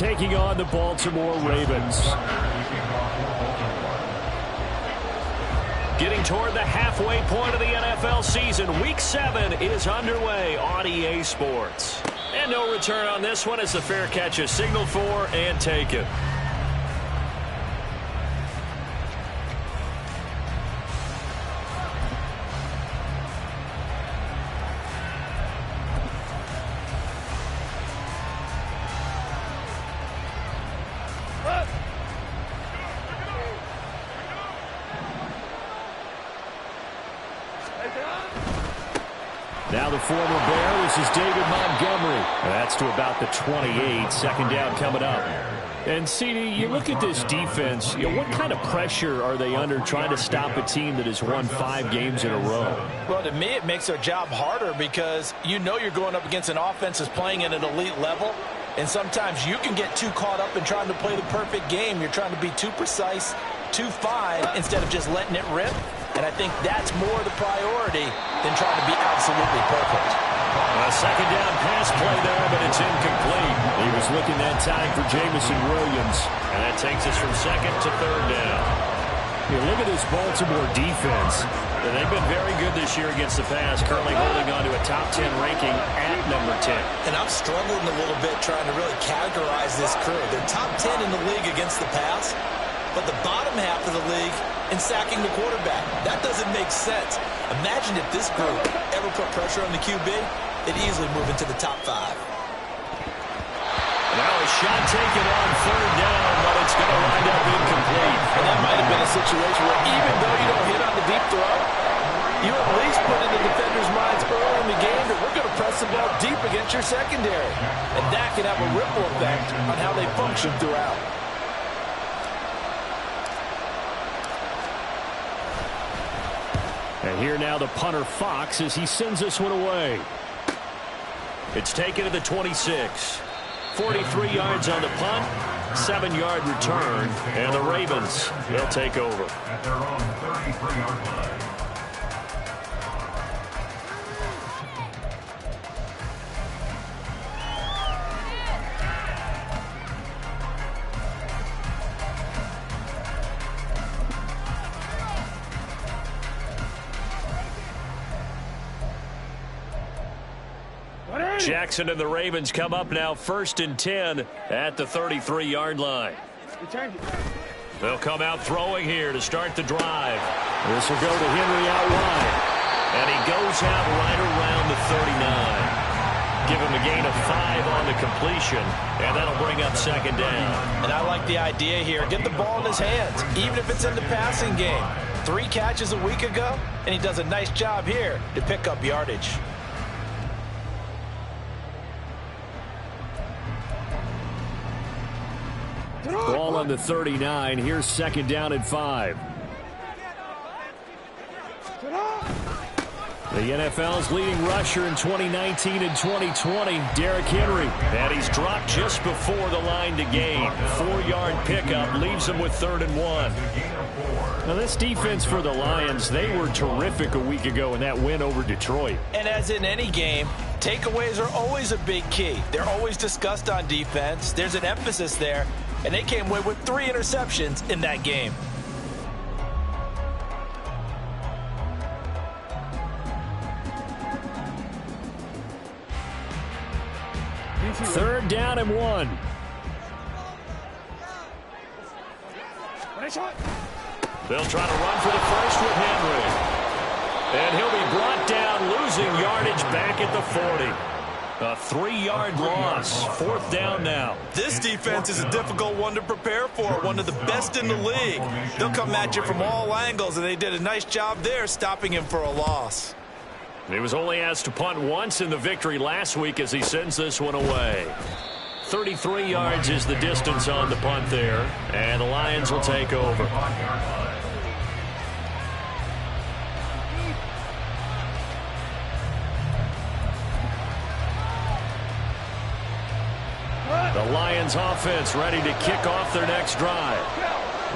taking on the Baltimore Ravens. Getting toward the halfway point of the NFL season, Week 7 is underway on EA Sports. And no return on this one as the fair catch is signaled for and taken. Now the former Bear, this is David Montgomery. That's to about the 28, second down coming up. And, CD, you look at this defense, what kind of pressure are they under trying to stop a team that has won 5 games in a row? Well, to me, it makes their job harder because you know you're going up against an offense that's playing at an elite level, and sometimes you can get too caught up in trying to play the perfect game. You're trying to be too precise, too fine, instead of just letting it rip. And I think that's more the priority than trying to be absolutely perfect. A second down pass play there, but it's incomplete. He was looking that time for Jameson Williams. And that takes us from second to third down. Look at this Baltimore defense. They've been very good this year against the pass, currently holding on to a top 10 ranking at number 10. And I'm struggling a little bit trying to really categorize this crew. They're top 10 in the league against the pass, but the bottom half of the league in sacking the quarterback. That doesn't make sense. Imagine if this group ever put pressure on the QB, they'd easily move into the top 5. Now a shot taken on third down, but it's going to wind up incomplete. And that might have been a situation where even though you don't hit on the deep throw, you at least put in the defender's minds early in the game that we're going to press the ball deep against your secondary. And that can have a ripple effect on how they function throughout. And here now the punter Fox as he sends this one away. It's taken to the 26. 43 yards on the punt, 7-yard return, and the Ravens will take over. At their own 33-yard line. Jackson and the Ravens come up now 1st and 10 at the 33-yard line. They'll come out throwing here to start the drive. This will go to Henry out wide. And he goes out right around the 39. Give him a gain of 5 on the completion, and that'll bring up second down. And I like the idea here. Get the ball in his hands, even if it's in the passing game. 3 catches a week ago, and he does a nice job here to pick up yardage. Ball on the 39. Here's second down and 5. The NFL's leading rusher in 2019 and 2020, Derrick Henry. And he's dropped just before the line to gain. 4-yard pickup leaves him with 3rd and 1. Now this defense for the Lions, they were terrific a week ago in that win over Detroit. And as in any game, takeaways are always a big key. They're always discussed on defense. There's an emphasis there. And they came away with 3 interceptions in that game. Third down and 1. They'll try to run for the first with Henry. And he'll be brought down, losing yardage back at the 40. A 3-yard loss. 4th down now. This defense is a difficult one to prepare for, one of the best in the league. They'll come at you from all angles, and they did a nice job there stopping him for a loss. He was only asked to punt once in the victory last week as he sends this one away. 33 yards is the distance on the punt there, and the Lions will take over. The Lions offense ready to kick off their next drive.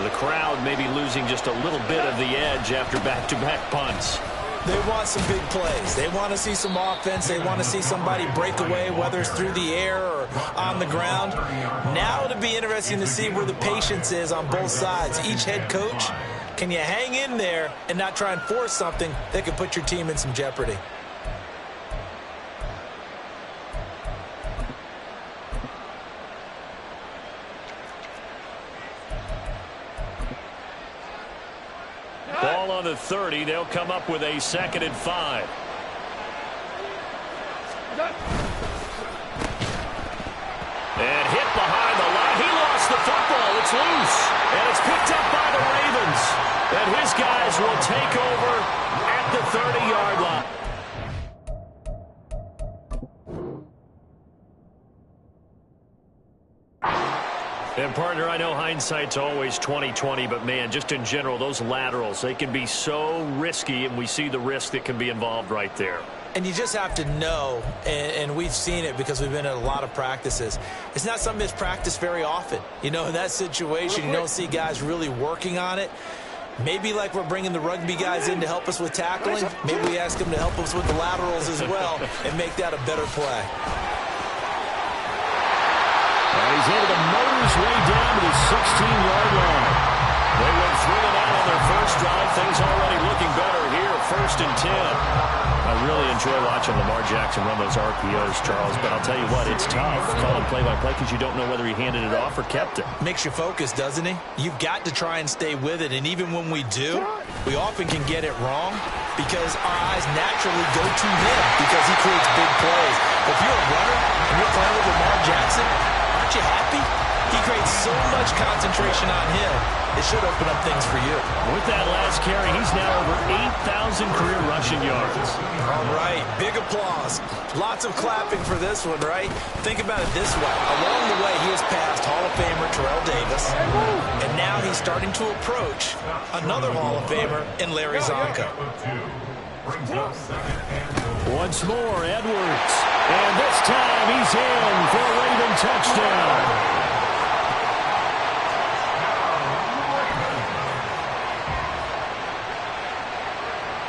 The crowd may be losing just a little bit of the edge after back-to-back punts. They want some big plays. They want to see some offense. They want to see somebody break away, whether it's through the air or on the ground. Now it'll be interesting to see where the patience is on both sides. Each head coach, can you hang in there and not try and force something that could put your team in some jeopardy? Ball on the 30. They'll come up with a 2nd and 5. And hit behind the line. He lost the football. It's loose. And it's picked up by the Ravens. And his guys will take over at the 30-yard line. And, partner, I know hindsight's always 20/20, but, man, just in general, those laterals, they can be so risky, and we see the risk that can be involved right there. And you just have to know, and we've seen it because we've been at a lot of practices, it's not something that's practiced very often. You know, in that situation, you don't see guys really working on it. Maybe like we're bringing the rugby guys in to help us with tackling, maybe we ask them to help us with the laterals as well and make that a better play. He's able to motor his way down to the 16-yard line. They went 3 and out on their first drive. Things already looking better here. 1st and 10. I really enjoy watching Lamar Jackson run those RPOs, Charles, but I'll tell you what, it's tough calling play-by-play because you don't know whether he handed it off or kept it. Makes you focus, doesn't he? You've got to try and stay with it, and even when we do, we often can get it wrong because our eyes naturally go to him because he creates big plays. If you're a runner and you're playing with Lamar Jackson, aren't you happy? He creates so much concentration on him. It should open up things for you. With that last carry, he's now over 8,000 career rushing yards. All right, big applause. Lots of clapping for this one, right? Think about it this way. Along the way, he has passed Hall of Famer Terrell Davis, and now he's starting to approach another Hall of Famer in Larry Zonka. Once more, Edwards. And this time he's in for a Raven touchdown.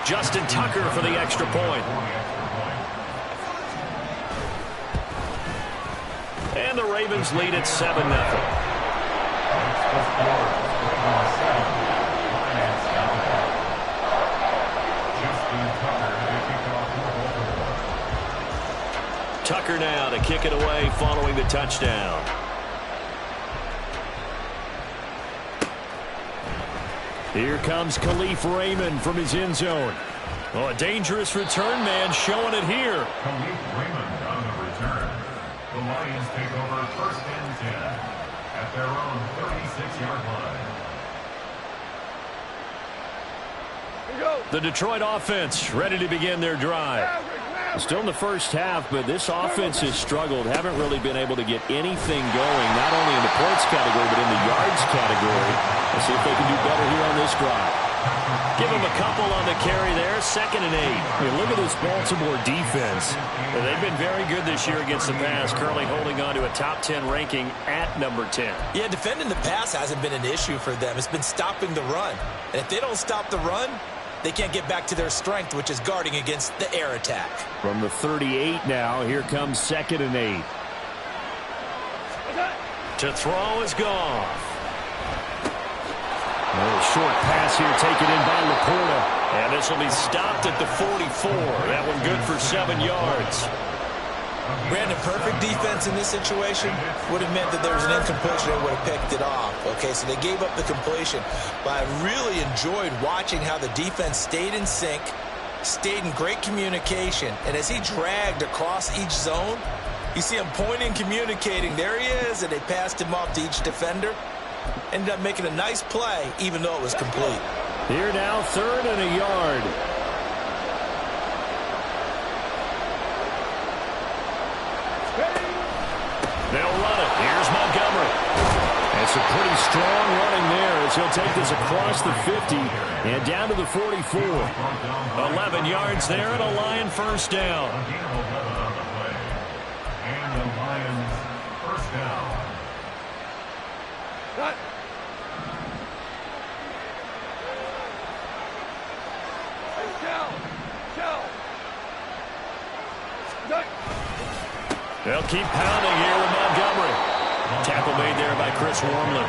Justin Tucker for the extra point. And the Ravens lead at 7-0. Tucker now to kick it away following the touchdown. Here comes Khalif Raymond from his end zone. Oh, a dangerous return man showing it here. Khalif Raymond on the return. The Lions take over 1st and 10 at their own 36-yard line. The Detroit offense ready to begin their drive. Still in the first half, but this offense has struggled. Haven't really been able to get anything going, not only in the points category, but in the yards category. Let's see if they can do better here on this drive. Give them a couple on the carry there. 2nd and 8. I mean, look at this Baltimore defense. They've been very good this year against the pass, currently holding on to a top 10 ranking at number 10. Yeah, defending the pass hasn't been an issue for them. It's been stopping the run. And if they don't stop the run, they can't get back to their strength, which is guarding against the air attack. From the 38 now, here comes 2nd and 8. To throw is Goff. A short pass here taken in by Laporta. And this will be stopped at the 44. That one good for 7 yards. Brandon, perfect defense in this situation would have meant that there was an incompletion and would have picked it off. Okay, so they gave up the completion. But I really enjoyed watching how the defense stayed in sync, stayed in great communication. And as he dragged across each zone, you see him pointing, communicating. There he is, and they passed him off to each defender. Ended up making a nice play, even though it was complete. Here now, 3rd and a yard. They'll run it. Here's Montgomery. It's a pretty strong running there as he'll take this across the 50 and down to the 44. 11 yards there and a Lion first down. And the Lions first down. They'll keep pounding here with Montgomery. Tackle made there by Chris Wormley.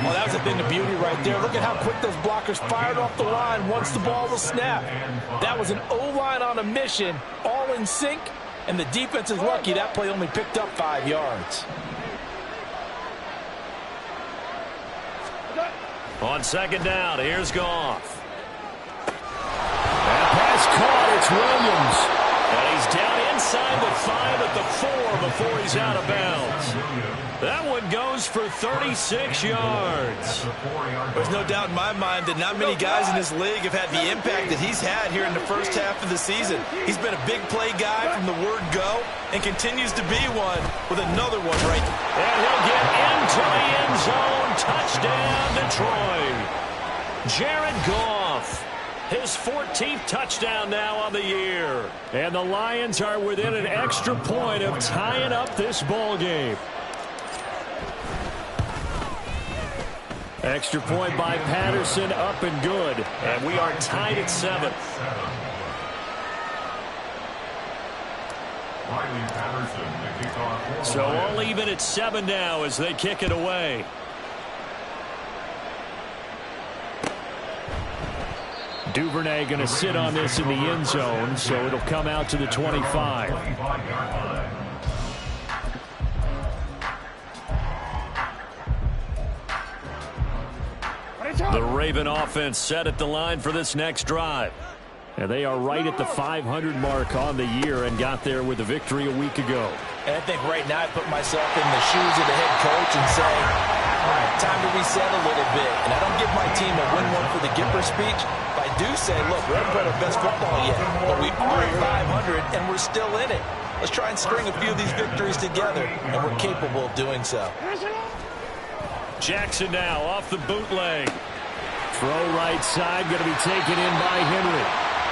Well, that was a thing of beauty right there. Look at how quick those blockers fired off the line once the ball was snapped. That was an O-line on a mission, all in sync, and the defense is lucky that play only picked up 5 yards. On second down, here's Goff. That pass caught, it's Williams. And he's down inside the 5 at the 4 before he's out of bounds. That one goes for 36 yards. There's no doubt in my mind that not many guys in this league have had the impact that he's had here in the first half of the season. He's been a big play guy from the word go and continues to be one with another one right there. And he'll get into the end zone. Touchdown, Detroit. Jared Goff. His 14th touchdown now on the year. And the Lions are within an extra point of tying up this ball game. Extra point by Patterson, up and good. And we are tied at 7. So all even at 7 now as they kick it away. Duvernay going to sit on this in the end zone, so it'll come out to the 25. The Raven offense set at the line for this next drive. And they are right at the 500 mark on the year and got there with a victory a week ago. And I think right now I put myself in the shoes of the head coach and say, all right, time to reset a little bit. And I don't give my team a win one for the Gipper speech. But I do say, look, we haven't played our best football yet, but we are at 500 and we're still in it. Let's try and string a few of these victories together, and we're capable of doing so. Jackson now off the bootleg. Throw right side, going to be taken in by Henry.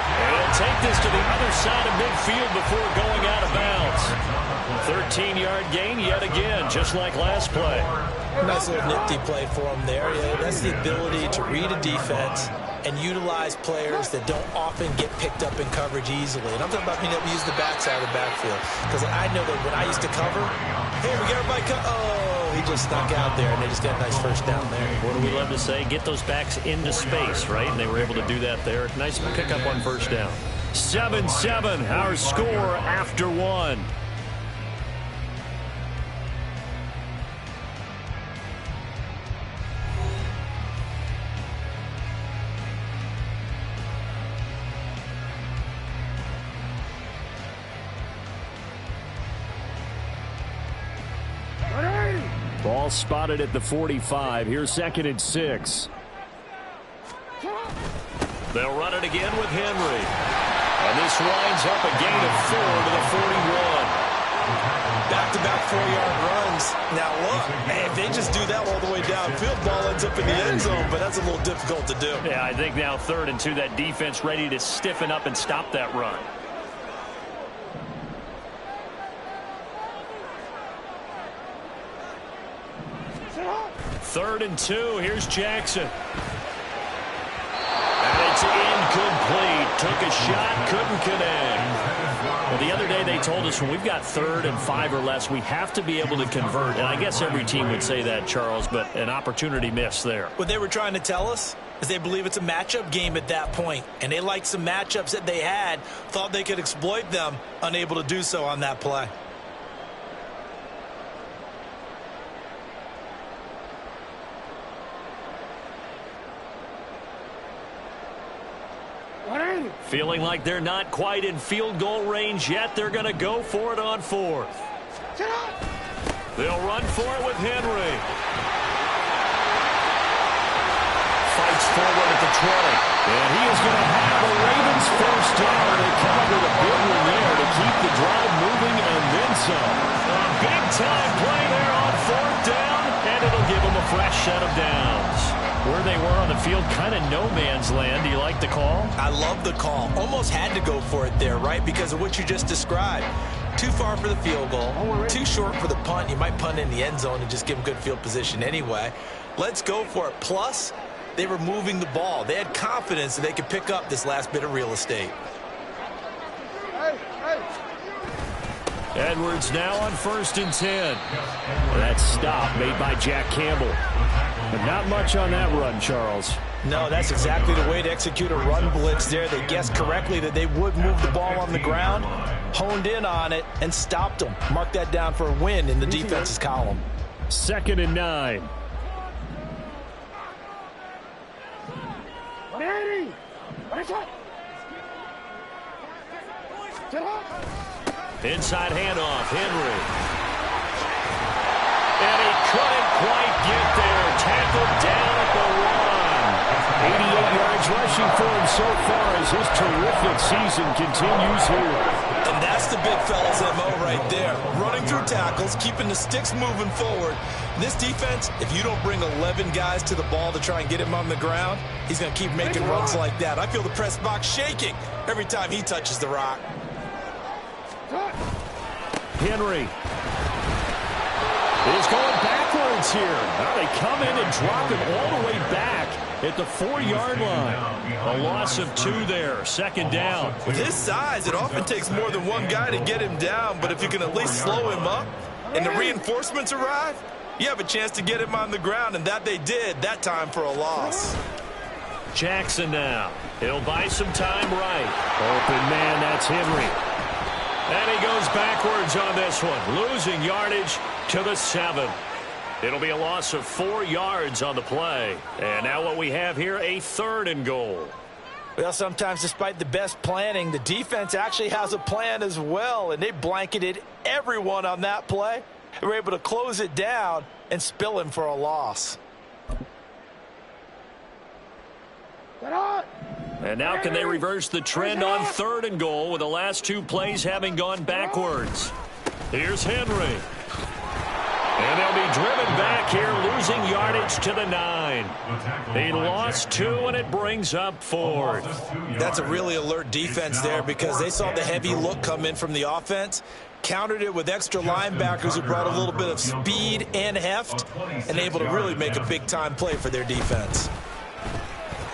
And he'll take this to the other side of midfield before going out of bounds. 13-yard gain yet again, just like last play. Nice little nifty play for him there. Yeah, that's the ability to read a defense and utilize players that don't often get picked up in coverage easily. And I'm talking about being able to use the backside of the backfield. Because I know that when I used to cover, hey, we got everybody oh, he just snuck out there, and they just got a nice first down there. What do we love to say? Get those backs into space, right? And they were able to do that there. Nice pickup on first down. 7-7, our score after 1. Ball spotted at the 45. Here's 2nd and 6. They'll run it again with Henry. And this winds up a gain of 4 to the 41. Back-to-back 4-yard runs. Now look, if they just do that all the way downfield, ball ends up in the end zone, but that's a little difficult to do. Yeah, I think now 3rd and 2, that defense ready to stiffen up and stop that run. Third and 2. Here's Jackson. And it's incomplete. Took a shot, couldn't connect. Well, the other day they told us when we've got 3rd and 5 or less, we have to be able to convert. And I guess every team would say that, Charles, but an opportunity missed there. What they were trying to tell us is they believe it's a matchup game at that point. And they liked some matchups that they had, thought they could exploit them, unable to do so on that play. Feeling like they're not quite in field goal range yet. They're going to go for it on 4th. They'll run for it with Henry. Fights forward at the 20. And he is going to have the Ravens first down. They come up with a big one there to keep the drive moving and then some. A big-time play there on 4th down, and it'll give them a fresh set of downs. Where they were on the field, kind of no man's land. Do you like the call? I love the call. Almost had to go for it there, right? Because of what you just described. Too far for the field goal. Too short for the punt. You might punt in the end zone and just give them good field position anyway. Let's go for it. Plus, they were moving the ball. They had confidence that they could pick up this last bit of real estate. Edwards now on 1st and 10. That stop made by Jack Campbell. But not much on that run, Charles. No, that's exactly the way to execute a run blitz there. They guessed correctly that they would move the ball on the ground, honed in on it, and stopped them. Mark that down for a win in the defense's column. 2nd and 9. Inside handoff, Henry. And he couldn't quite get there. Tackled down at the 1. 88 yards rushing for him so far as his terrific season continues here. And that's the big fella's MO right there. Running through tackles, keeping the sticks moving forward. This defense, if you don't bring 11 guys to the ball to try and get him on the ground, he's going to keep making runs like that. I feel the press box shaking every time he touches the rock. Henry is going backwards here. Now they come in and drop him all the way back at the 4-yard line. A loss of 2 there. 2nd down. With his size, it often takes more than one guy to get him down, but if you can at least slow him up and the reinforcements arrive, you have a chance to get him on the ground, and that they did that time for a loss. Jackson now. He'll buy some time right. Open man, that's Henry. And he goes backwards on this one, losing yardage to the 7. It'll be a loss of 4 yards on the play. And now what we have here, a 3rd and goal. Well, sometimes despite the best planning, the defense actually has a plan as well, and they blanketed everyone on that play. They were able to close it down and spill him for a loss. And now can they reverse the trend on 3rd and goal with the last 2 plays having gone backwards? Here's Henry. And they'll be driven back here, losing yardage to the 9. He lost 2, and it brings up 4th. That's a really alert defense there because they saw the heavy look come in from the offense, countered it with extra linebackers who brought a little bit of speed and heft, and able to really make a big-time play for their defense.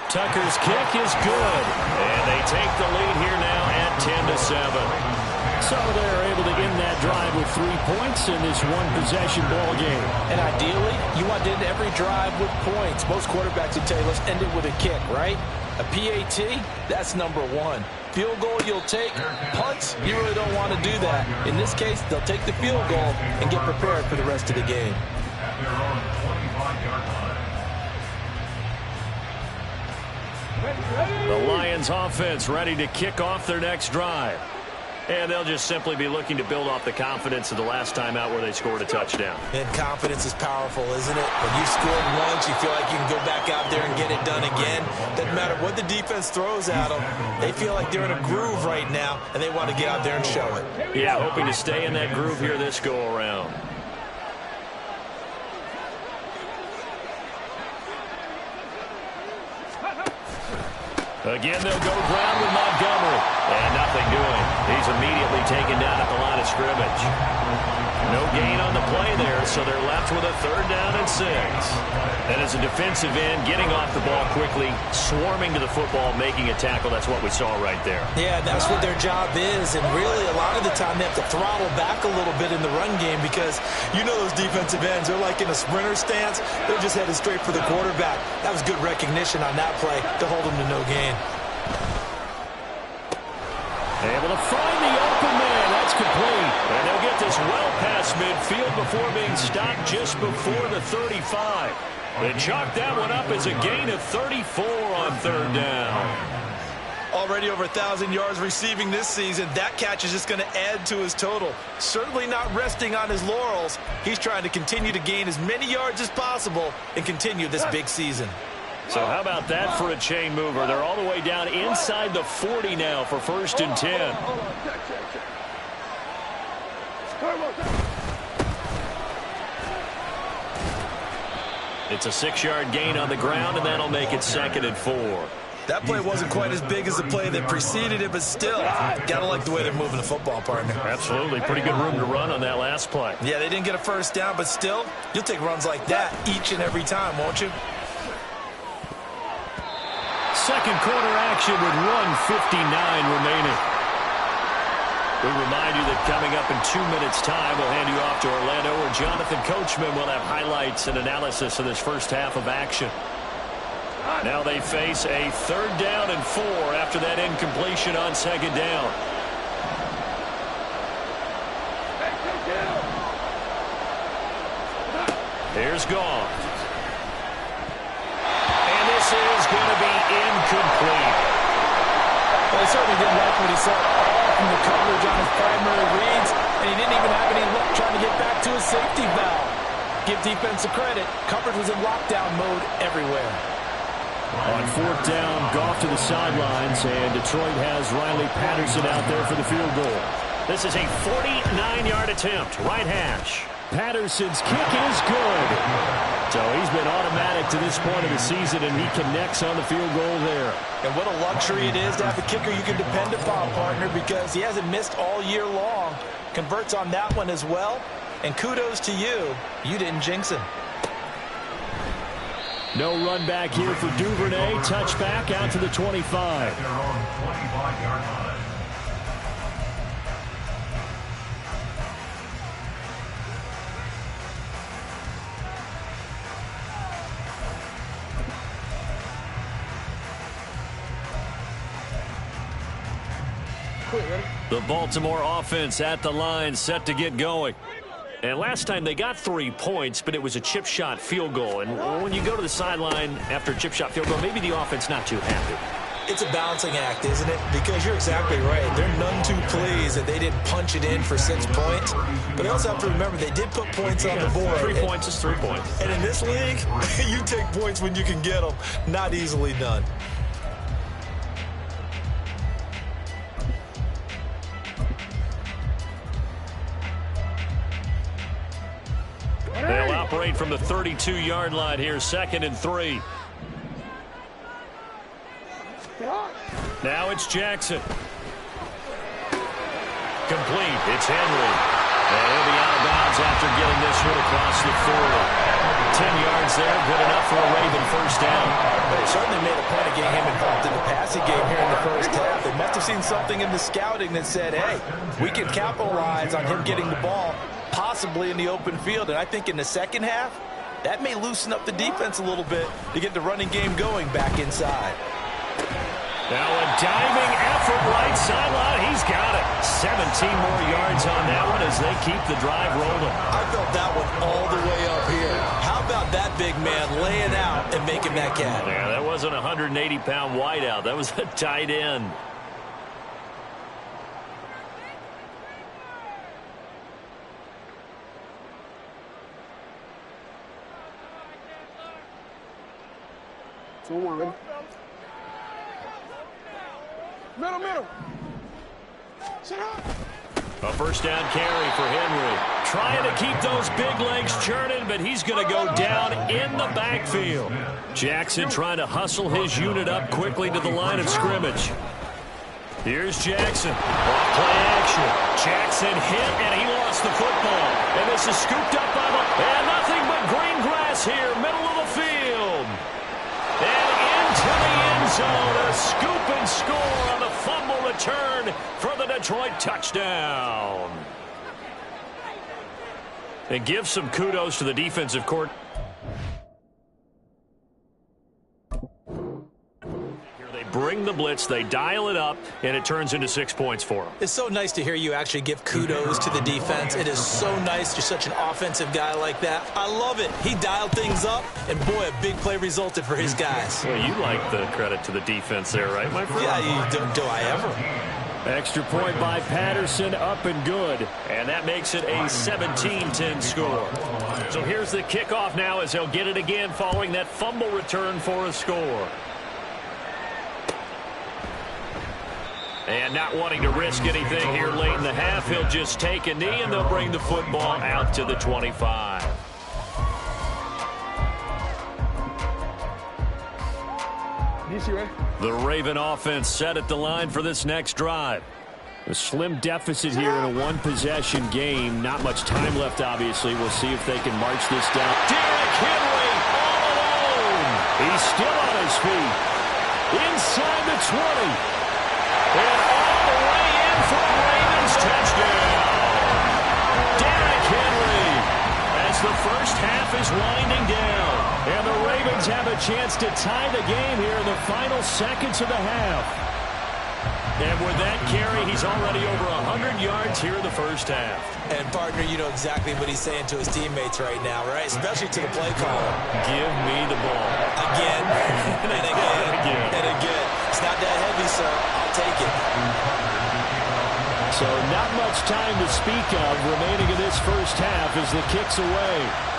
Tucker's kick is good, and they take the lead here now at 10-7. So they're able to end that drive with 3 points in this one-possession ball game. And ideally, you want to end every drive with points. Most quarterbacks would tell you, let's end it with a kick, right? A PAT, that's number 1. Field goal you'll take. Punts, you really don't want to do that. In this case, they'll take the field goal and get prepared for the rest of the game. At their own 25-yard line. The Lions offense ready to kick off their next drive. And they'll just simply be looking to build off the confidence of the last time out where they scored a touchdown. And confidence is powerful, isn't it? When you've scored once, you feel like you can go back out there and get it done again. Doesn't matter what the defense throws at them. They feel like they're in a groove right now, and they want to get out there and show it. Yeah, hoping to stay in that groove here this go-around. Again, they'll go ground with Montgomery. And nothing doing. He's immediately taken down at the line of scrimmage. No gain on the play there, so they're left with a 3rd down and 6. And as a defensive end, getting off the ball quickly, swarming to the football, making a tackle, that's what we saw right there. Yeah, that's what their job is. And really, a lot of the time, they have to throttle back a little bit in the run game because you know those defensive ends, they're like in a sprinter stance. They're just headed straight for the quarterback. That was good recognition on that play to hold them to no gain. Able to find the open man. That's complete. And they'll get this well past midfield before being stopped just before the 35. They chalk that one up as a gain of 34 on 3rd down. Already over 1,000 yards receiving this season. That catch is just going to add to his total. Certainly not resting on his laurels. He's trying to continue to gain as many yards as possible and continue this big season. So how about that for a chain mover? They're all the way down inside the 40 now for 1st and 10. It's a 6-yard gain on the ground, and that'll make it 2nd and 4. That play wasn't quite as big as the play that preceded it, but still, gotta like the way they're moving the football, partner. Absolutely. Pretty good room to run on that last play. Yeah, they didn't get a 1st down, but still, you'll take runs like that each and every time, won't you? Second quarter action with 1:59 remaining. We remind you that coming up in 2 minutes' time, we'll hand you off to Orlando, where Jonathan Coachman will have highlights and analysis of this first half of action. Now they face a 3rd down and 4 after that incompletion on 2nd down. Here's Goff. And this is going to be incomplete. Well, he certainly didn't like what he saw all from the coverage on his primary reads, and he didn't even have any luck trying to get back to his safety valve. Give defense credit. Coverage was in lockdown mode everywhere. On 4th down, Goff to the sidelines, and Detroit has Riley Patterson out there for the field goal. This is a 49-yard attempt, right hash. Patterson's kick is good. So he's been automatic to this point of the season, and he connects on the field goal there. And what a luxury it is to have a kicker you can depend upon, partner, because he hasn't missed all year long. Converts on that one as well. And kudos to you. You didn't jinx him. No run back here for Duvernay. Touchback out to the 25. Their own 25-yard line. The Baltimore offense at the line, set to get going. And last time they got 3 points, but it was a chip shot field goal. And when you go to the sideline after a chip shot field goal, maybe the offense not too happy. It's a balancing act, isn't it? Because you're exactly right. They're none too pleased that they didn't punch it in for 6 points. But they also have to remember they did put points on the board. 3 points is 3 points. And in this league, you take points when you can get them. Not easily done. They'll operate from the 32-yard line here, 2nd and 3. Now it's Jackson. Complete. It's Henry. And he'll be out of bounds after getting this one across the 40. 10 yards there, good enough for a Raven first down. They certainly made a point of getting him involved in the passing game here in the first half. They must have seen something in the scouting that said, hey, we can capitalize on him getting the ball, possibly in the open field. And I think in the second half, that may loosen up the defense a little bit to get the running game going back inside. Now a diving effort right sideline. He's got it. 17 more yards on that one as they keep the drive rolling. I felt that one all the way up here. How about that big man laying out and making that catch? Yeah, that wasn't a 180-pound wideout. That was a tight end. Middle. Sit up. A first down carry for Henry. Trying to keep those big legs churning, but he's going to go down in the backfield. Jackson trying to hustle his unit up quickly to the line of scrimmage. Here's Jackson. Off play action. Jackson hit, and he lost the football. And this is scooped up by the... And nothing but green grass here, middle of the field. And into the end zone. A scoop and score on the fumble return for the Detroit touchdown. And give some kudos to the defensive court. Bring the blitz, they dial it up, and it turns into 6 points for them. It's so nice to hear you actually give kudos to the defense. It is so nice. You're such an offensive guy like that. I love it. He dialed things up, and boy, a big play resulted for his guys. Well, you like the credit to the defense there, right, my friend? Yeah, do I ever? Extra point by Patterson, up and good. And that makes it a 17-10 score. So here's the kickoff now as he'll get it again following that fumble return for a score. And not wanting to risk anything here late in the half, he'll just take a knee, and they'll bring the football out to the 25. The Raven offense set at the line for this next drive. A slim deficit here in a one-possession game. Not much time left, obviously. We'll see if they can march this down. Derrick Henry all alone. He's still on his feet. Inside the 20. And all the way in for a Ravens Mahomes touchdown. Derrick Henry as the first half is winding down. And the Ravens have a chance to tie the game here in the final seconds of the half. And with that carry, he's already over 100 yards here in the first half. And, partner, you know exactly what he's saying to his teammates right now, right? Especially to the play caller. Give me the ball. Again, and again, and again. It's not that heavy, sir. I'll take it. So not much time to speak of remaining in this first half as the kick's away.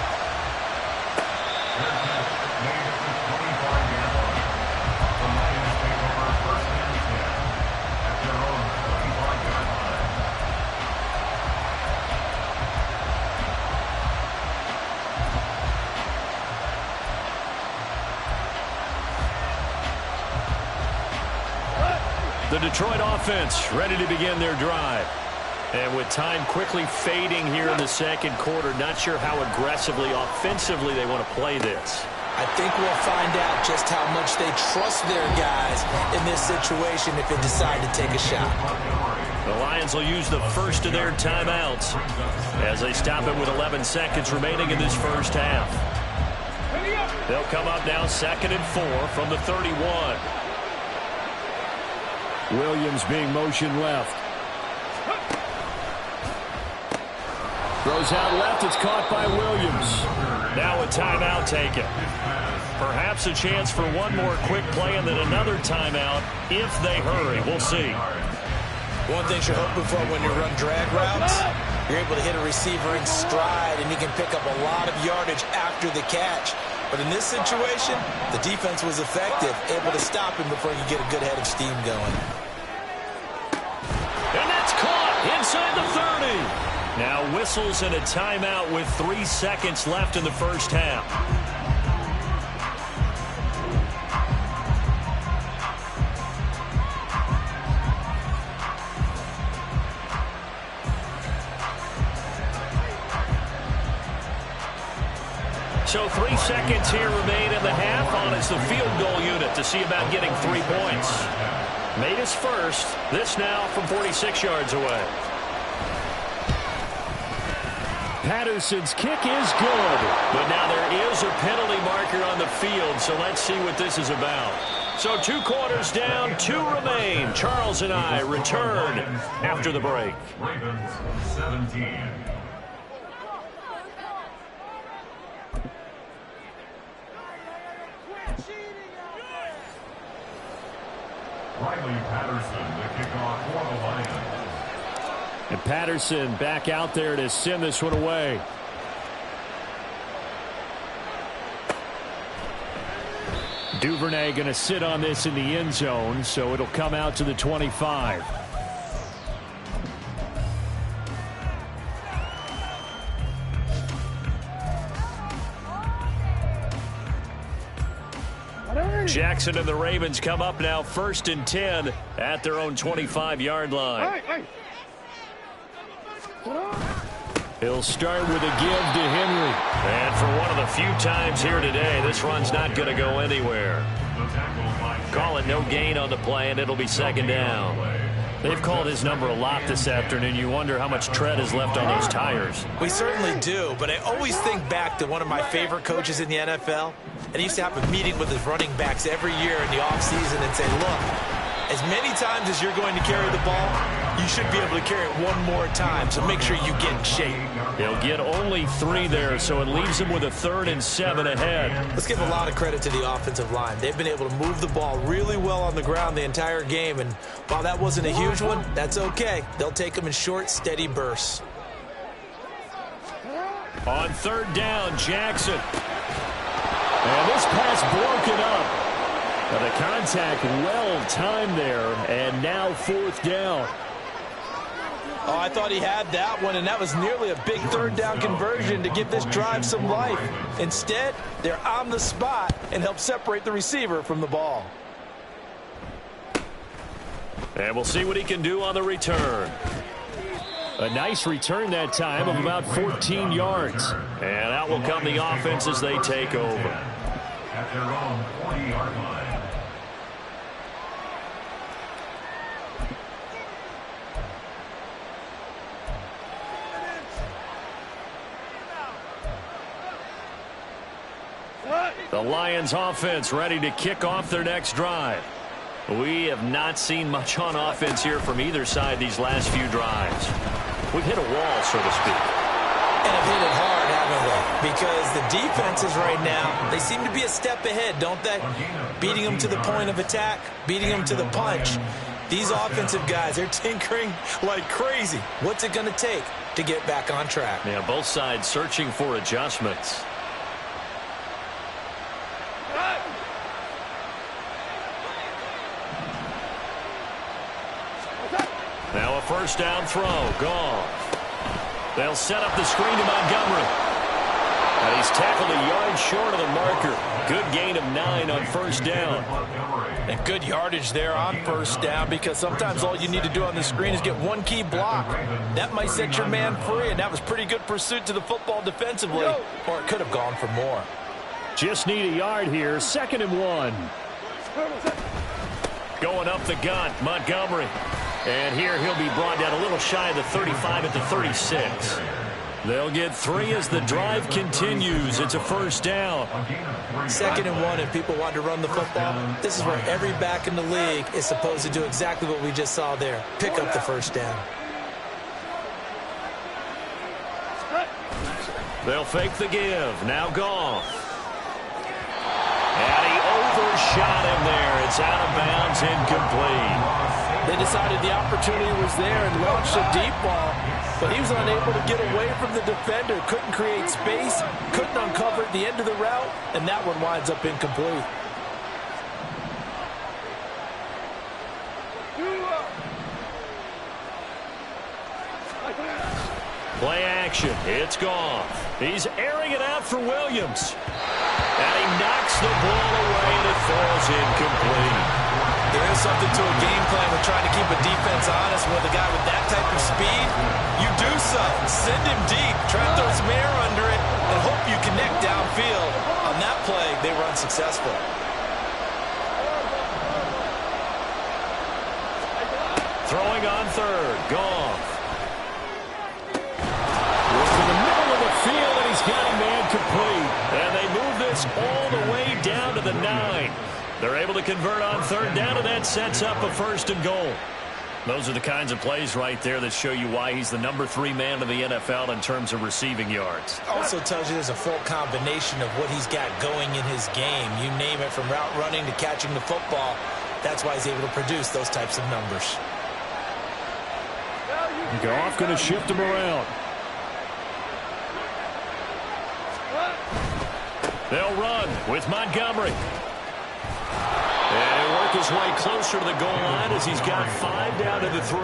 The Detroit offense ready to begin their drive. And with time quickly fading here in the second quarter, not sure how aggressively, offensively they want to play this. I think we'll find out just how much they trust their guys in this situation if they decide to take a shot. The Lions will use the first of their timeouts as they stop it with 11 seconds remaining in this first half. They'll come up now 2nd and 4 from the 31. Williams being motioned left. Throws out left. It's caught by Williams. Now a timeout taken. Perhaps a chance for one more quick play and then another timeout if they hurry. We'll see. One thing you're hoping for when you run drag routes, you're able to hit a receiver in stride and he can pick up a lot of yardage after the catch. But in this situation, the defense was effective, able to stop him before he could get a good head of steam going. And that's caught inside the 30. Now whistles and a timeout with 3 seconds left in the first half. So 3 seconds here remain in the half on as the field goal unit to see about getting 3 points. Made his first. This now from 46 yards away. Patterson's kick is good. But now there is a penalty marker on the field, so let's see what this is about. So 2 quarters down, 2 remain. Charles and I return after the break. Ravens 17. Riley Patterson, the kickoff for the Lions. And Patterson back out there to send this one away. Duvernay going to sit on this in the end zone, so it'll come out to the 25. Jackson and the Ravens come up now 1st and 10 at their own 25-yard line. He'll start with a give to Henry. And for one of the few times here today, this run's not going to go anywhere. Call it no gain on the play, and it'll be 2nd down. They've called his number a lot this afternoon. You wonder how much tread is left on those tires. We certainly do, but I always think back to one of my favorite coaches in the NFL. And he used to have a meeting with his running backs every year in the offseason and say, look, as many times as you're going to carry the ball, you should be able to carry it one more time, so make sure you get in shape. He'll get only 3 there, so it leaves him with a 3rd and 7 ahead. Let's give a lot of credit to the offensive line. They've been able to move the ball really well on the ground the entire game, and while that wasn't a huge one, that's okay. They'll take them in short, steady bursts. On 3rd down, Jackson. And this pass broken up. But the contact well timed there, and now 4th down. Oh, I thought he had that one, and that was nearly a big 3rd down conversion to give this drive some life. Instead, they're on the spot and help separate the receiver from the ball. And we'll see what he can do on the return. A nice return that time of about 14 yards. And out will come the offense as they take over. At their own 40-yard line. The Lions offense ready to kick off their next drive. We have not seen much on offense here from either side these last few drives. We've hit a wall, so to speak. And have hit it hard, haven't we? Because the defenses right now, they seem to be a step ahead, don't they? Beating them to the point of attack, beating them to the punch. These offensive guys, they're tinkering like crazy. What's it going to take to get back on track? Yeah, both sides searching for adjustments. Now a first down throw. Goff. They'll set up the screen to Montgomery. And he's tackled a yard short of the marker. Good gain of 9 on first down. And good yardage there on first down, because sometimes all you need to do on the screen is get one key block. That might set your man free, and that was pretty good pursuit to the football defensively, or it could have gone for more. Just need a yard here. 2nd and 1. Going up the gun, Montgomery. And here he'll be brought down a little shy of the 35 at the 36. They'll get 3 as the drive continues. It's a first down. 2nd and 1, if people want to run the football, this is where every back in the league is supposed to do exactly what we just saw there. Pick up the first down. They'll fake the give. Now Goff. And he overshot him there. It's out of bounds, incomplete. They decided the opportunity was there and launched a deep ball, but he was unable to get away from the defender, couldn't create space, couldn't uncover at the end of the route, and that one winds up incomplete. Play action. It's Goff. He's airing it out for Williams. And he knocks the ball away, and it falls incomplete. There is something to a game plan with trying to keep a defense honest. With a guy with that type of speed, you do so. Send him deep, try to throw some air under it, and hope you connect downfield. On that play, they were unsuccessful. Throwing on third, Goff. Looks in the middle of the field, and he's got a man complete. And they move this all the way down to the 9. They're able to convert on third down, and that sets up a 1st and goal. Those are the kinds of plays right there that show you why he's the number 3 man in the NFL in terms of receiving yards. Also tells you there's a full combination of what he's got going in his game. You name it, from route running to catching the football. That's why he's able to produce those types of numbers. Goff going to shift him around. They'll run with Montgomery. And he'll work his way closer to the goal line as he's got 5 down to the 3.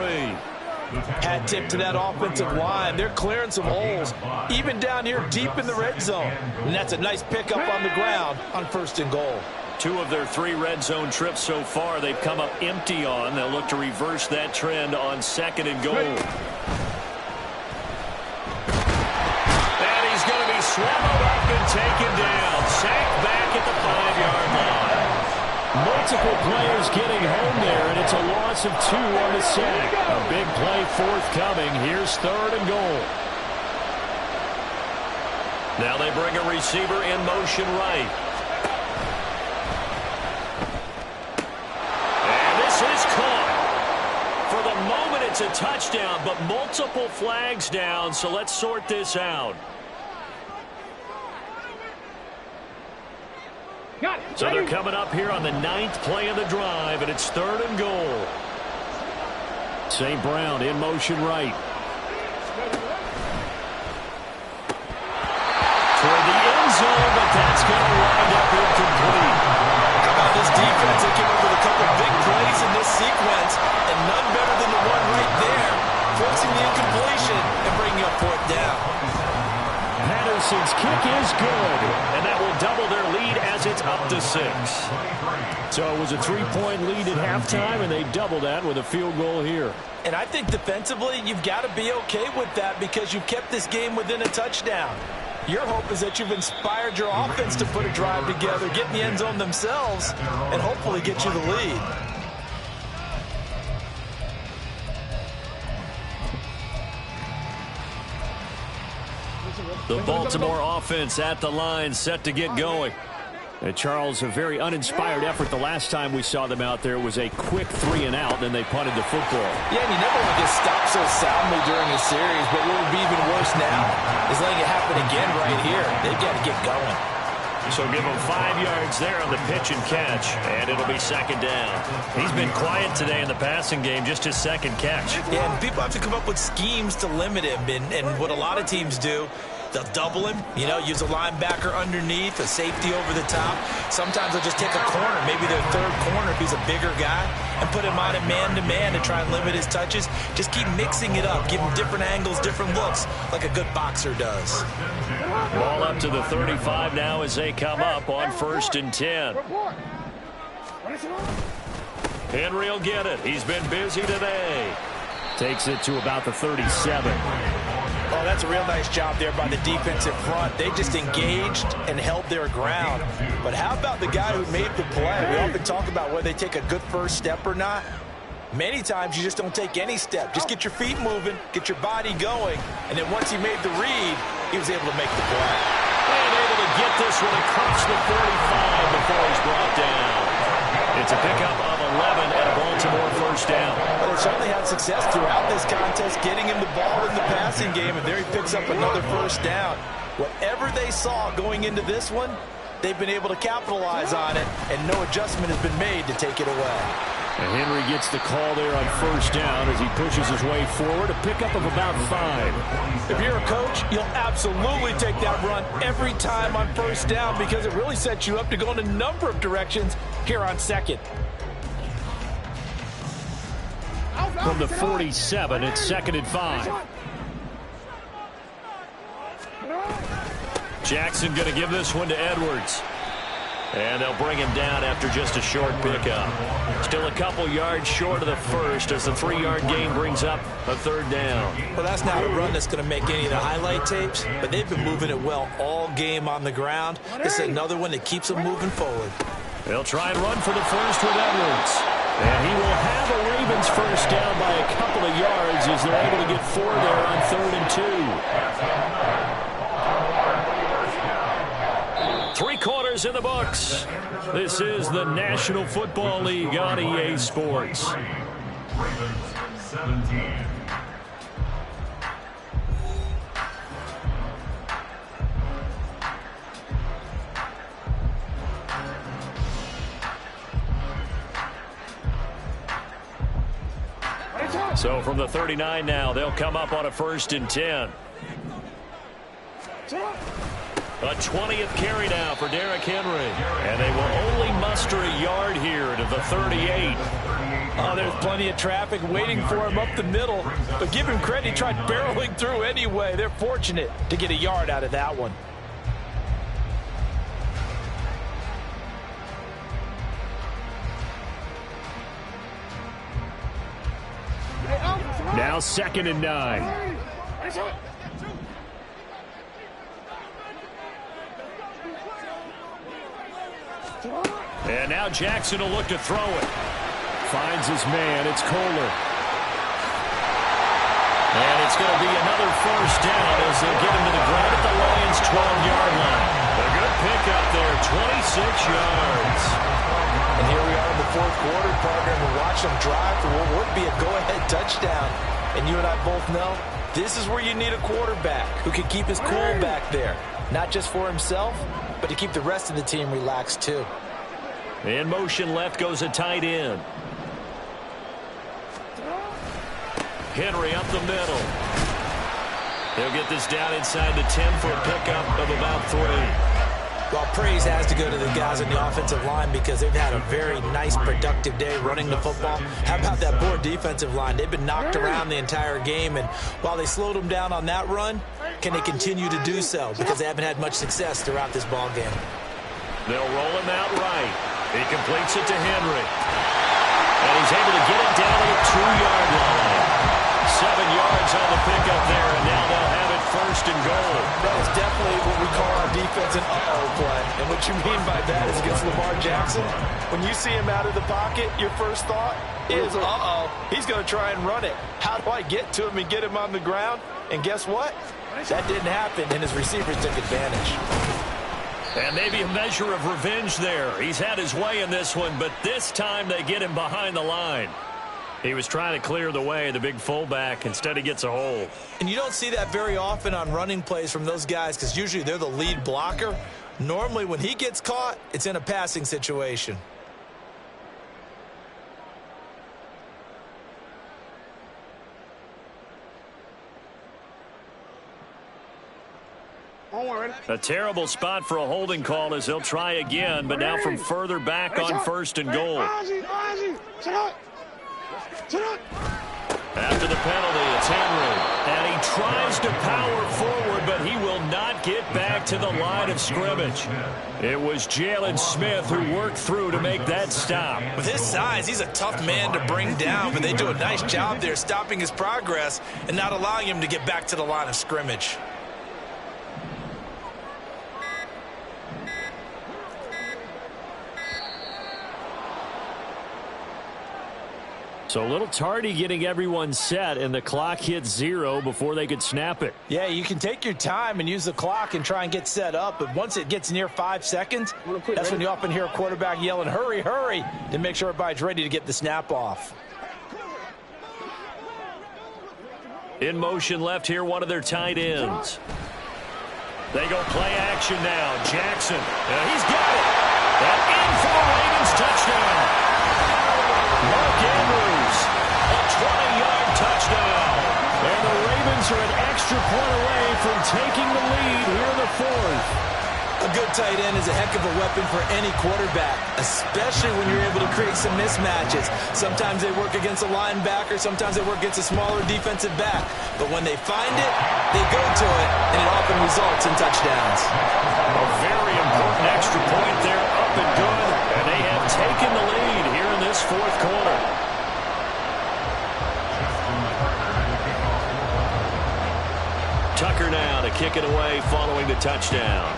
Hat tip to that offensive line. They're clearing some holes, even down here deep in the red zone. And that's a nice pickup on the ground on 1st and goal. 2 of their 3 red zone trips so far they've come up empty on. They'll look to reverse that trend on 2nd and goal. And he's going to be swallowed up and taken down. Sacked back at the 5-yard line. Multiple players getting home there, and it's a loss of 2 on the sack. A big play forthcoming. Here's 3rd and goal. Now they bring a receiver in motion right. And this is caught. For the moment, it's a touchdown, but multiple flags down, so let's sort this out. So they're coming up here on the 9th play of the drive, and it's 3rd and goal. St. Brown in motion right. Toward the end zone, but that's going to wind up incomplete. How about this defense? They came up with a couple big plays in this sequence, and none better than the one right there, forcing the incompletion and bringing up 4th down. Patterson's kick is good, and that will double their lead as it's up to 6. So it was a 3-point lead at halftime, and they double that with a field goal here. And I think defensively, you've got to be okay with that, because you've kept this game within a touchdown. Your hope is that you've inspired your offense to put a drive together, get in the end zone themselves, and hopefully get you the lead. The Baltimore offense at the line, set to get going. And Charles, a very uninspired effort the last time we saw them out there. It was a quick 3-and-out, and then they punted the football. Yeah, and you never want to get stopped so soundly during a series, but what would be even worse now is letting it happen again right here. They've got to get going. So give him 5 yards there on the pitch and catch, and it'll be second down. He's been quiet today in the passing game, just his second catch. Yeah, and people have to come up with schemes to limit him, and what a lot of teams do, they'll double him, use a linebacker underneath, a safety over the top. Sometimes they'll just take a corner, maybe their third corner if he's a bigger guy, and put him on a man-to-man to try and limit his touches. Just keep mixing it up, give him different angles, different looks, like a good boxer does. Ball up to the 35 now as they come up on 1st and 10. Henry will get it. He's been busy today. Takes it to about the 37. Oh, that's a real nice job there by the defensive front. They just engaged and held their ground. But how about the guy who made the play? We often talk about whether they take a good first step or not. Many times you just don't take any step. Just get your feet moving, get your body going, and then once he made the read, he was able to make the play. And able to get this one across the 45 before he's brought down. It's a pickup of 11 and a Baltimore first down. Well, they certainly had success throughout this contest, getting him the ball in the passing game, and there he picks up another first down. Whatever they saw going into this one, they've been able to capitalize on it, and no adjustment has been made to take it away. And Henry gets the call there on first down as he pushes his way forward, a pickup of about 5. If you're a coach, you'll absolutely take that run every time on first down because it really sets you up to go in a number of directions here on second. From the 47, it's 2nd and 5. Jackson going to give this one to Edwards. And they'll bring him down after just a short pickup. Still a couple yards short of the first as the 3-yard gain brings up a 3rd down. Well, that's not a run that's going to make any of the highlight tapes, but they've been moving it well all game on the ground. This is another one that keeps them moving forward. They'll try and run for the first with Edwards. And he will have a Ravens first down by a couple of yards as they're able to get 4 there on 3rd and 2. 3 quarters in the books. This is the National Football League on EA Sports. Ravens 17. So from the 39 now, they'll come up on a 1st and 10. A 20th carry now for Derrick Henry. And they will only muster a yard here to the 38. Oh, there's plenty of traffic waiting for him up the middle. But give him credit, he tried barreling through anyway. They're fortunate to get a yard out of that one. Now 2nd and 9. And now Jackson will look to throw it. Finds his man. It's Kohler. And it's going to be another first down as they get him to the ground at the Lions' 12-yard line. A good pickup there, 26 yards. And here we are in the 4th quarter, partner, and we're watching them drive for what would be a go-ahead touchdown. And you and I both know this is where you need a quarterback who can keep his cool back there. Not just for himself, but to keep the rest of the team relaxed too. In motion left goes a tight end. Henry up the middle. They'll get this down inside the 10 for a pickup of about 3. Well, praise has to go to the guys on the offensive line because they've had a very nice, productive day running the football. How about that poor defensive line? They've been knocked around the entire game, and while they slowed them down on that run, can they continue to do so? Because they haven't had much success throughout this ball game. They'll roll him out right. He completes it to Henry. And he's able to get it down to the 2-yard line. 7 yards on the pickup there, and now they'll have it 1st and goal. That is definitely what we call our defense an uh-oh play. And what you mean by that is against Lamar Jackson, when you see him out of the pocket, your first thought is, uh-oh, he's going to try and run it. How do I get to him and get him on the ground? And guess what? That didn't happen, and his receivers took advantage. And maybe a measure of revenge there. He's had his way in this one, but this time they get him behind the line. He was trying to clear the way, the big fullback. Instead, he gets a hold. And you don't see that very often on running plays from those guys because usually they're the lead blocker. Normally, when he gets caught, it's in a passing situation. A terrible spot for a holding call as they'll try again, but now from further back on 1st and goal. After the penalty, it's Henry. And he tries to power forward, but he will not get back to the line of scrimmage. It was Jalen Smith who worked through to make that stop. With his size, he's a tough man to bring down, but they do a nice job there stopping his progress and not allowing him to get back to the line of scrimmage. So a little tardy getting everyone set, and the clock hits 0 before they could snap it. Yeah, you can take your time and use the clock and try and get set up, but once it gets near 5 seconds, that's when you often hear a quarterback yelling, hurry, hurry, to make sure everybody's ready to get the snap off. In motion left here, one of their tight ends. They go play action now. Jackson, he's got it. And in for the Ravens touchdown. Mark Andrews, a 20-yard touchdown. And the Ravens are an extra point away from taking the lead here in the 4th. A good tight end is a heck of a weapon for any quarterback, especially when you're able to create some mismatches. Sometimes they work against a linebacker, sometimes they work against a smaller defensive back. But when they find it, they go to it, and it often results in touchdowns. A very important extra point there, up and good. And they have taken the lead here in this 4th quarter. Tucker now to kick it away following the touchdown.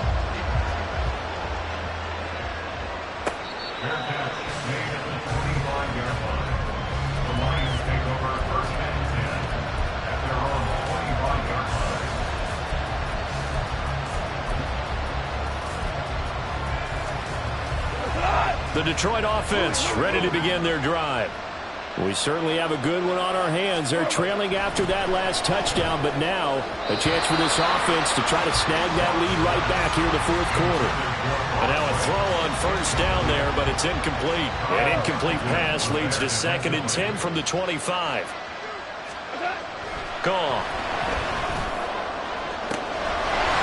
The Detroit offense ready to begin their drive. We certainly have a good one on our hands. They're trailing after that last touchdown, but now a chance for this offense to try to snag that lead right back here in the 4th quarter. And now a throw on 1st down there, but it's incomplete. An incomplete pass leads to 2nd and 10 from the 25. Gone.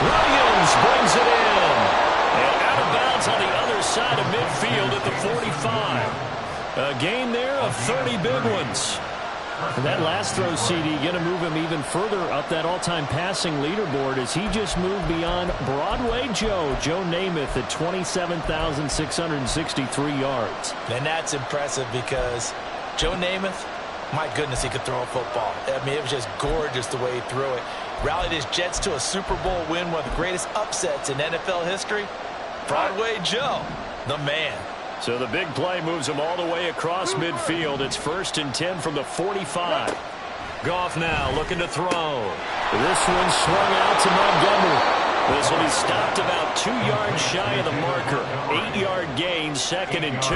Williams brings it in. And out of bounds on the other side of midfield at the 45. A gain there of 30 big ones. And that last throw, CD, going to move him even further up that all-time passing leaderboard as he just moved beyond Broadway Joe Namath at 27,663 yards. And that's impressive because Joe Namath, my goodness, he could throw a football. I mean, it was just gorgeous the way he threw it. Rallied his Jets to a Super Bowl win, one of the greatest upsets in NFL history. Broadway Joe, the man. So the big play moves him all the way across midfield. It's 1st and 10 from the 45. Goff now looking to throw. This one swung out to Montgomery. This will be stopped about 2 yards shy of the marker. 8-yard gain, 2nd and 2.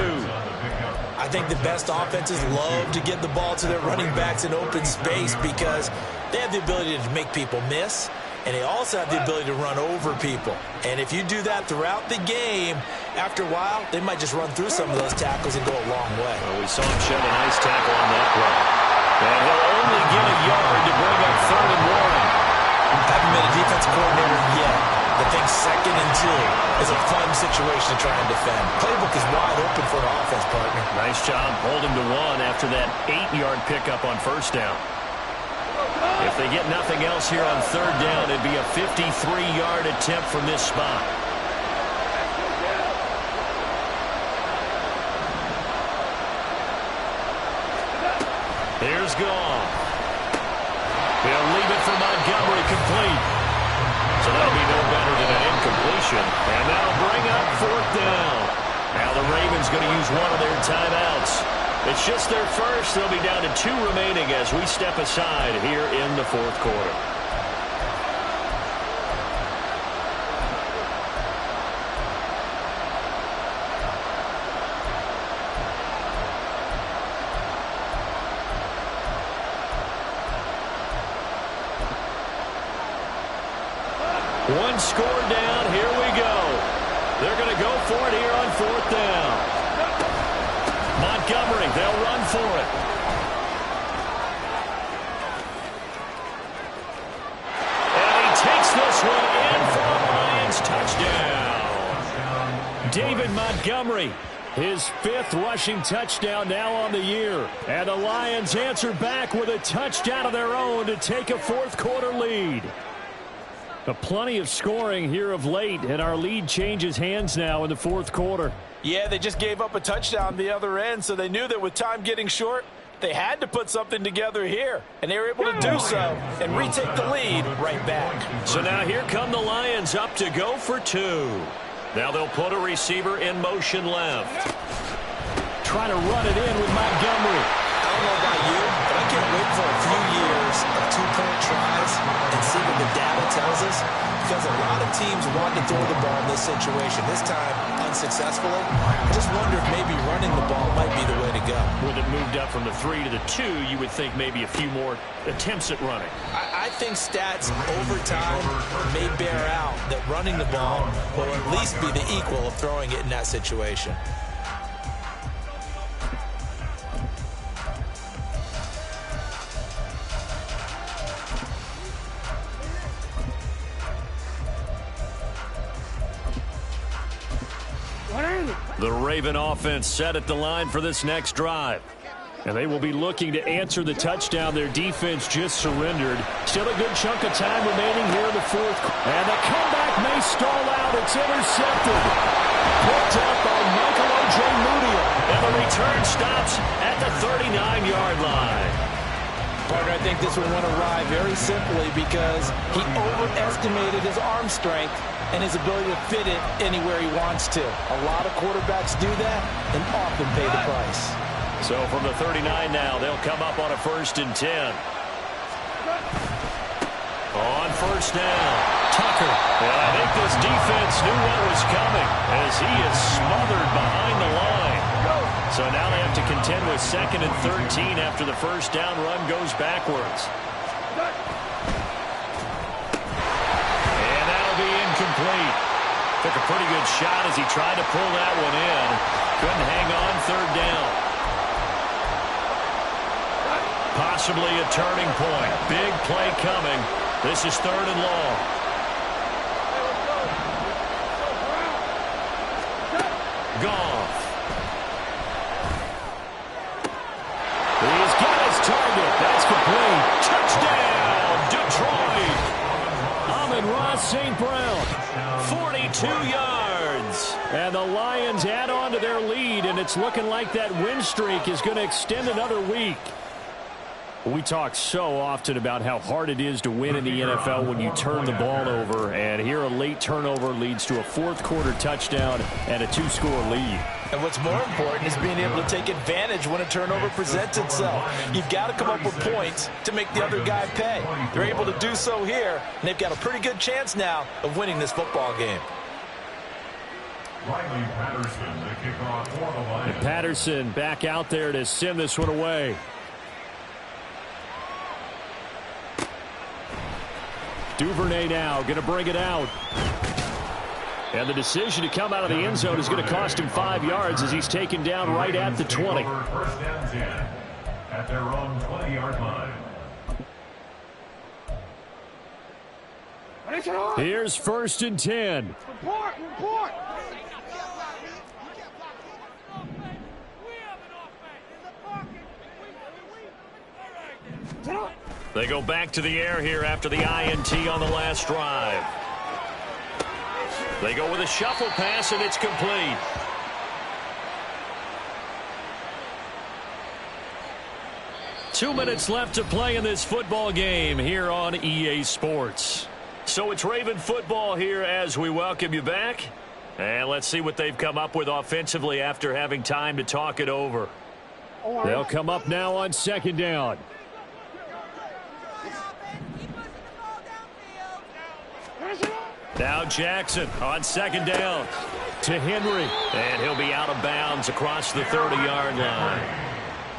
I think the best offenses love to get the ball to their running backs in open space because they have the ability to make people miss, and they also have the ability to run over people. And if you do that throughout the game, after a while, they might just run through some of those tackles and go a long way. Well, we saw him shed a nice tackle on that play. And he'll only get a yard to bring up 3rd and 1. Haven't been a defense coordinator yet. I think 2nd and 2 is a fun situation to try and defend. Playbook is wide open for an offense, partner. Nice job holding to 1 after that 8-yard pickup on 1st down. If they get nothing else here on 3rd down, it'd be a 53-yard attempt from this spot. Here's Goff. He'll leave it for Montgomery, complete. So that'll be no better than an incompletion. And that'll bring up 4th down. Now the Ravens going to use one of their timeouts. It's just their first. They'll be down to 2 remaining as we step aside here in the 4th quarter. one score down. Here we go. They're going to go for it here on 4th down. Montgomery, they'll run for it. And he takes this one in for a Lions touchdown. David Montgomery, his 5th rushing touchdown now on the year. And the Lions answer back with a touchdown of their own to take a 4th quarter lead. But plenty of scoring here of late, and our lead changes hands now in the 4th quarter. Yeah, they just gave up a touchdown the other end, so they knew that with time getting short, they had to put something together here. And they were able to do so and retake the lead right back. So now here come the Lions up to go for 2. Now they'll put a receiver in motion left. Trying to run it in with Montgomery. I don't know about you, but I can't wait for a few years of 2-point tries and see what the data tells us, because a lot of teams want to throw the ball in this situation. This time, unsuccessfully. I just wonder if maybe running the ball might be the way to go. With it moved up from the 3 to the 2, you would think maybe a few more attempts at running. I think stats over time may bear out that running the ball will at least be the equal of throwing it in that situation. The Raven offense set at the line for this next drive. And they will be looking to answer the touchdown their defense just surrendered. Still a good chunk of time remaining here in the 4th. And the comeback may stall out. It's intercepted. Picked up by Michael Ojemudia. And the return stops at the 39-yard line. Partner, I think this one went awry very simply because he overestimated his arm strength and his ability to fit it anywhere he wants to. A lot of quarterbacks do that and often pay the price. So from the 39 now, they'll come up on a 1st and 10. On 1st down, Tucker. And I think this defense knew what was coming as he is smothered behind the line. So now they have to contend with 2nd and 13 after the 1st down run goes backwards. And that'll be incomplete. Took a pretty good shot as he tried to pull that one in. Couldn't hang on 3rd down. Possibly a turning point. Big play coming. This is 3rd and long. Goff. He's got his target. That's complete. Touchdown, Detroit. Amon-Ra St. Brown. 42 yards. And the Lions add on to their lead, and it's looking like that win streak is going to extend another week. We talk so often about how hard it is to win in the NFL when you turn the ball over, and here a late turnover leads to a 4th quarter touchdown and a 2-score lead. And what's more important is being able to take advantage when a turnover presents itself. You've got to come up with points to make the other guy pay. They're able to do so here, and they've got a pretty good chance now of winning this football game. Riley Patterson, the kickoff for the Lions. And Patterson back out there to send this one away. Duvernay now going to bring it out. And the decision to come out of the end zone is going to cost him 5 yards as he's taken down right at the 20. 1st and 10 at their own 20-yard line. Here's 1st and 10. Report! They go back to the air here after the INT on the last drive. They go with a shuffle pass, and it's complete. Two minutes left to play in this football game here on EA Sports. So it's Raven football here as we welcome you back. And let's see what they've come up with offensively after having time to talk it over. They'll come up now on 2nd down. Now Jackson on 2nd down To Henry. And he'll be out of bounds across the 30-yard line.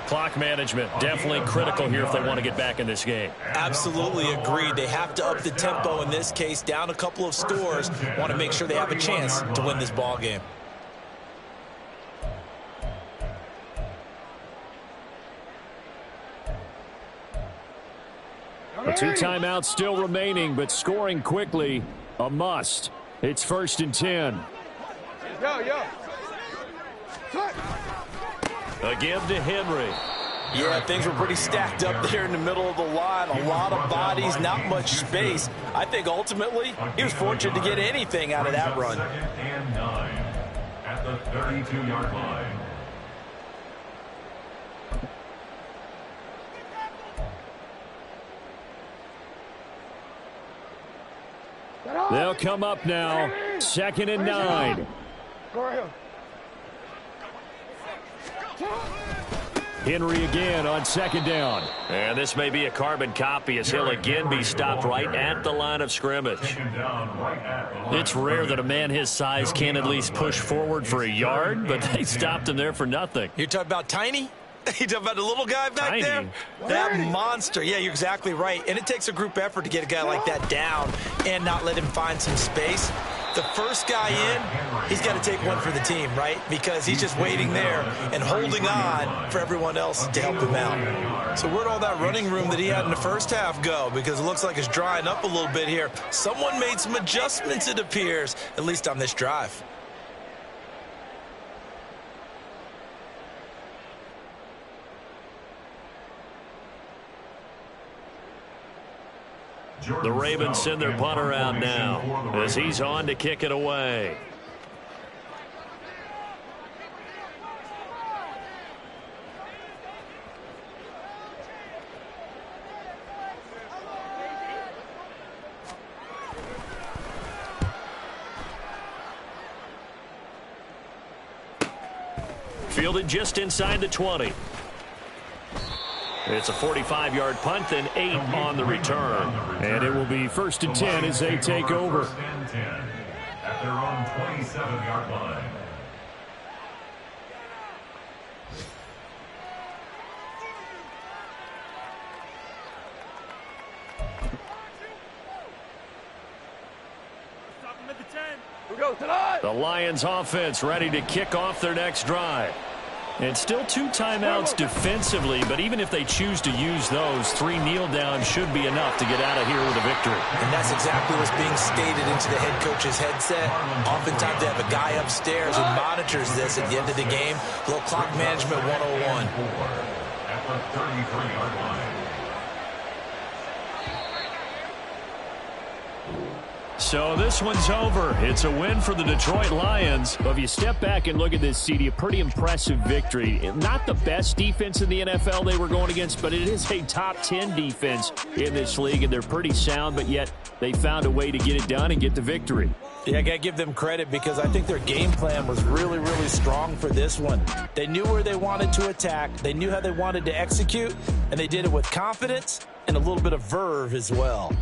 Clock management, definitely critical here if they want to get back in this game. Absolutely agreed. They have to up the tempo in this case, down a couple of scores. Want to make sure they have a chance to win this ball game. The 2 timeouts still remaining, but scoring quickly, a must. It's 1st and 10. Again to Henry. Yeah, things were pretty stacked up there in the middle of the line. A lot of bodies, not much space. I think ultimately he was fortunate to get anything out of that run. 2nd and 9 at the 32-yard line. They'll come up now. 2nd and 9. Henry again on 2nd down. And this may be a carbon copy as he'll again be stopped right at the line of scrimmage. It's rare that a man his size can at least push forward for a yard, but they stopped him there for nothing. You're talking about Tiny? You talking about the little guy back Tiny. there? That monster. Yeah, you're exactly right. And it takes a group effort to get a guy like that down and not let him find some space. The first guy in, he's got to take one for the team, right? Because he's just waiting there and holding on for everyone else to help him out. So where'd all that running room that he had in the first half go? Because it looks like it's drying up a little bit here. Someone made some adjustments, it appears, at least on this drive. The Ravens send their punter out now as he's on to kick it away. Fielded just inside the 20. It's a 45-yard punt, then 8 on the return. And it will be 1st and 10 as they take over. 1st and 10 at their own 27-yard line. The Lions offense ready to kick off their next drive. And still 2 timeouts defensively, but even if they choose to use those, 3 kneel downs should be enough to get out of here with a victory. And that's exactly what's being stated into the head coach's headset. Oftentimes they have a guy upstairs who monitors this at the end of the game. A little clock management 101. At the 33-yard line. So this one's over. It's a win for the Detroit Lions. But if you step back and look at this, CD, a pretty impressive victory. Not the best defense in the NFL they were going against, but it is a top 10 defense in this league, and they're pretty sound, but yet they found a way to get it done and get the victory. Yeah, I got to give them credit because I think their game plan was really, really strong for this one. They knew where they wanted to attack. They knew how they wanted to execute, and they did it with confidence and a little bit of verve as well.